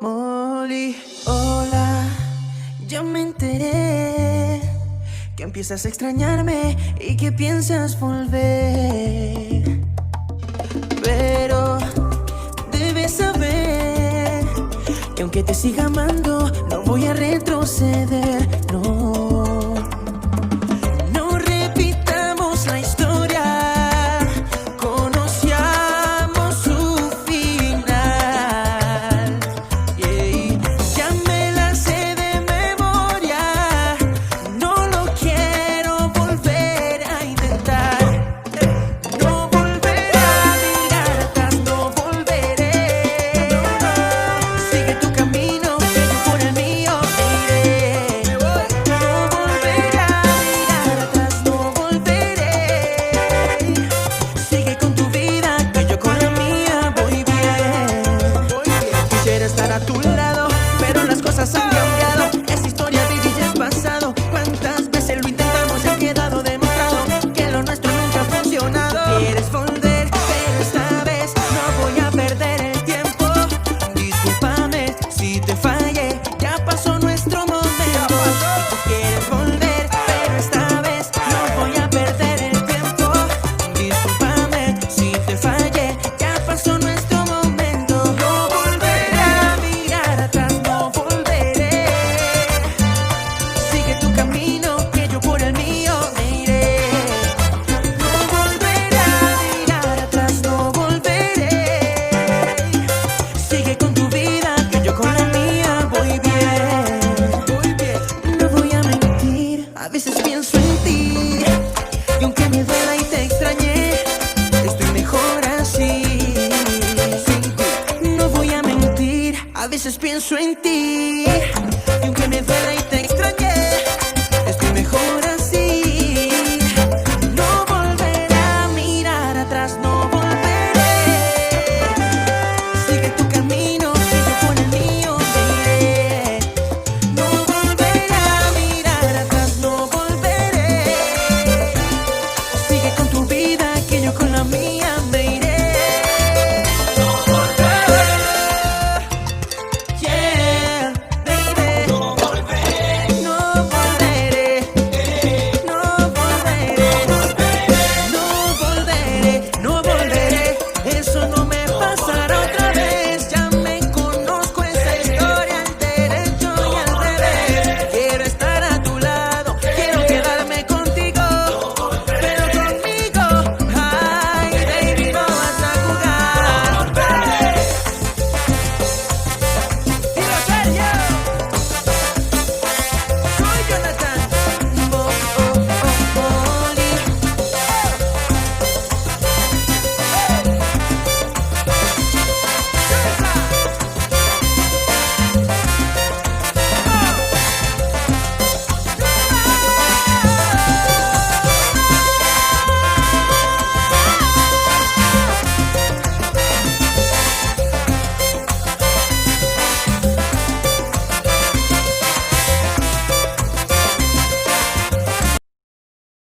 Molly, hola, ya me enteré que empiezas a extrañarme y que piensas volver. Pero debes saber que aunque te siga amando, no voy a retroceder, no. No repitamos la historia, conocíamos su final. Yeah. Ya me la sé de memoria, no lo quiero volver a intentar. No volveré a mirar atrás, no volveré. Sigue tu camino, que yo por el mío iré. No volveré a mirar atrás, no volveré. Sigue con tu vida, que yo con la mía voy bien. Quisiera estar a tu lado, pero las cosas han cambiado. Esa historia viví ya es pasado. ¿Cuántas veces lo intentamos y ha quedado demostrado que lo nuestro nunca ha funcionado? Quieres volver, pero esta vez no voy a perder el tiempo. Discúlpame si te fallé, ya pasó nuestro momento. Tú quieres volver, pero esta vez no voy a perder el tiempo. Discúlpame si te fallé, ya pasó nuestro momento. No volveré a mirar atrás, no volveré. Sigue tu camino, que yo por el mío me iré. No volveré a mirar atrás, no volveré. Sigue con tu vida, que yo con la mía voy bien. No voy a mentir, a veces pienso en ti. Y aunque me duela y te extrañé, estoy mejor así. Sin ti. No voy a mentir, a veces pienso en ti. Y aunque me duela y te extrañé,